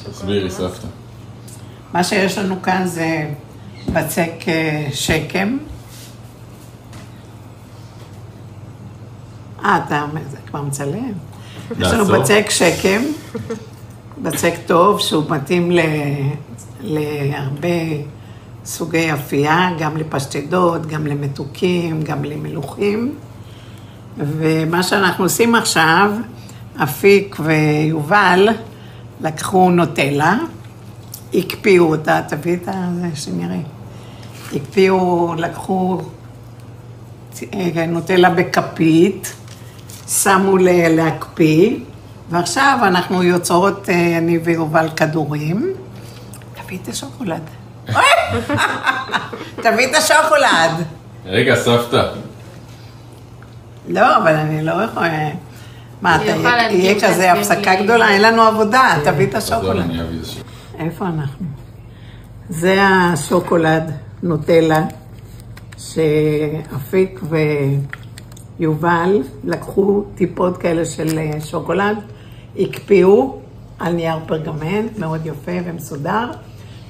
תסבירי, סבתא. מה שיש לנו כאן זה בצק שקם. אתה כבר מצלם. יש לנו בצק שקם, בצק טוב שהוא מתאים להרבה סוגי אפייה, גם לפשטדות, גם למתוקים, גם למלוחים. ומה שאנחנו עושים עכשיו, אפיק ויובל לקחו נוטלה, הקפיאו אותה, תביא את זה שנראה. הקפיאו, לקחו נוטלה בכפית, שמו להקפיא, ועכשיו אנחנו יוצרות, אני ויובל כדורים. תביא את השוקולד. תביא את השוקולד. רגע, סבתא. לא, אבל אני לא יכולה... מה, יהיה כזה הפסקה גדולה, אין לנו עבודה, תביא את השוקולד. איפה אנחנו? זה השוקולד, נוטלה, שאפיק ויובל לקחו טיפות כאלה של שוקולד, הקפיאו על נייר פרגמנט, מאוד יפה ומסודר,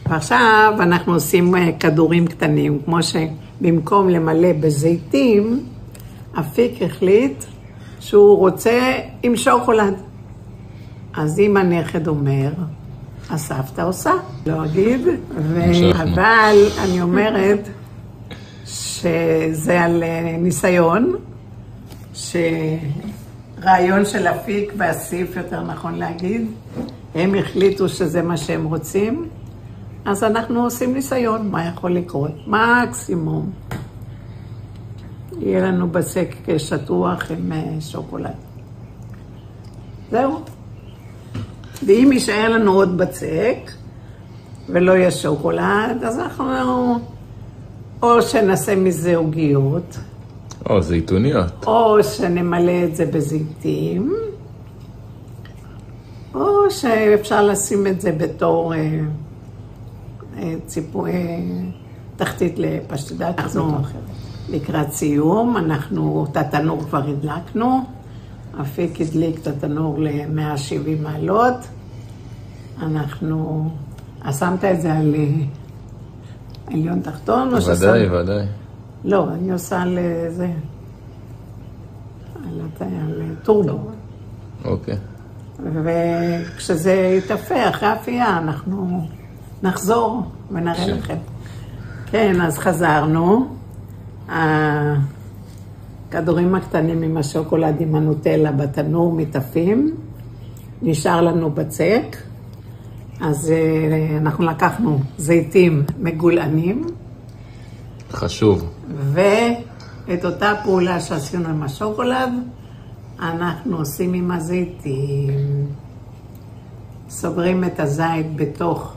ועכשיו אנחנו עושים כדורים קטנים, כמו שבמקום למלא בזיתים, אפיק החליט שהוא רוצה עם שוקולד. אז אם הנכד אומר, הסבתא עושה, לא אגיד, אבל אני אומרת שזה על ניסיון, שרעיון של אפיק ואסיף, יותר נכון להגיד, הם החליטו שזה מה שהם רוצים, אז אנחנו עושים ניסיון, מה יכול לקרות? מקסימום. יהיה לנו בצק שטוח עם שוקולד. זהו. ואם יישאר לנו עוד בצק, ולא יהיה שוקולד, אז אנחנו או שנעשה מזה עוגיות, או זיתוניות. או שנמלא את זה בזיתים, או שאפשר לשים את זה בתור ציפוי תחתית לפשטדה. אנחנו לקראת סיום, את התנור כבר הדלקנו, אפיק הדליק את התנור ל-170 מעלות. אנחנו... שמת את זה על עליון תחתון? ודאי, ודאי. לא, אני עושה על זה, על טורבו. אוקיי. וכשזה יתאפה אחרי האפייה, אנחנו נחזור ונראה לכם. כן, אז חזרנו. הכדורים הקטנים עם השוקולד עם הנוטלה בתנור מתאפים. נשאר לנו בצק. אז אנחנו לקחנו זיתים מגולענים. חשוב. ואת אותה פעולה שעשינו עם השוקולד, אנחנו עושים עם הזיתים. סוגרים את הזית בתוך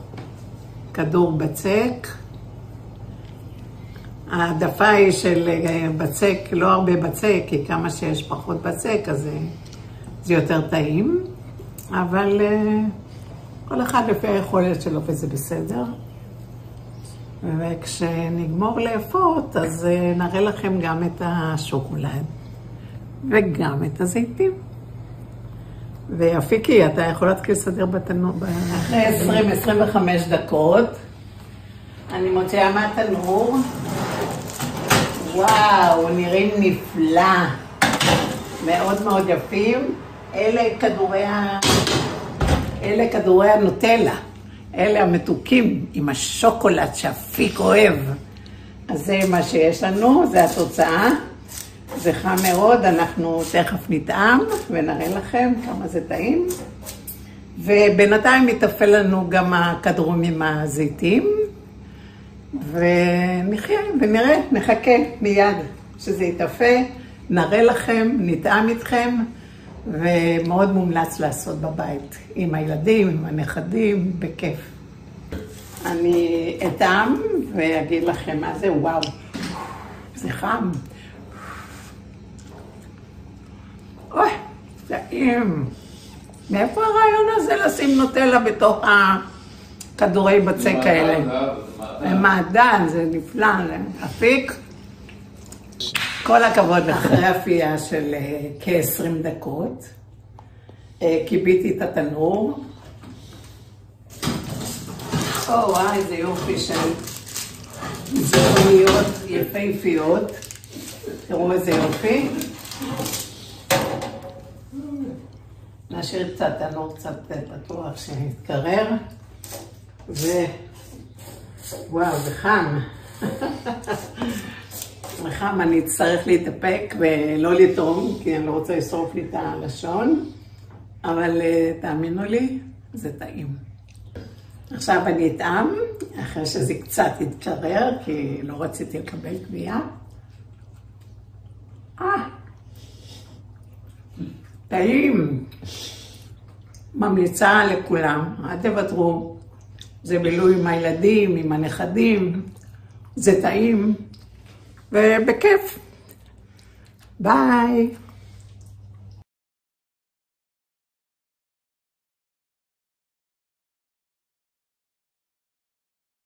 כדור בצק. העדפה היא של בצק, לא הרבה בצק, כי כמה שיש פחות בצק, אז זה יותר טעים. אבל כל אחד לפי היכולת שלו וזה בסדר. וכשנגמור לאפות, אז נראה לכם גם את השוקולד וגם את הזיתים. ואפיקי, אתה יכול להתחיל לסדר בתנור. אחרי 20-25 דקות, אני מוציאה מהתנור. וואו, נראים נפלא. מאוד מאוד יפים. אלה כדורי הנוטלה. אלה המתוקים עם השוקולד שאפיק אוהב. אז זה מה שיש לנו, זה התוצאה. זה חם מאוד, אנחנו תכף נטעם ונראה לכם כמה זה טעים. ובינתיים יתאפה לנו גם הכדורים עם הזיתים. ונחיה ונראה, נחכה מיד שזה יתאפה, נראה לכם, נטעם איתכם. ומאוד מומלץ לעשות בבית, עם הילדים, עם הנכדים, בכיף. אני אטעם ואגיד לכם מה זה, וואו, זה חם. אוי, טעים. מאיפה הרעיון הזה לשים נוטלה בתוך הכדורי בצק האלה? מעדן, זה נפלא, זה אפיק. כל הכבוד אחרי אפייה של כ-20 דקות. קיביתי את התנור, וואי, איזה יופי של זרעוניות יפהפיות. תראו איזה יופי. נשאיר קצת, הנור קצת פתוח שיתקרר. וואו, זה חם. זה חם, אני אצטרך להתאפק ולא לתרום, כי אני לא רוצה לשרוף לי את הלשון. אבל תאמינו לי, זה טעים. עכשיו אני אטעם, אחרי שזה קצת יתקרר, כי לא רציתי לקבל קביעה. טעים. ממליצה לכולם, אל תוותרו. זה בילוי עם הילדים, עם הנכדים. זה טעים ובכיף. ביי.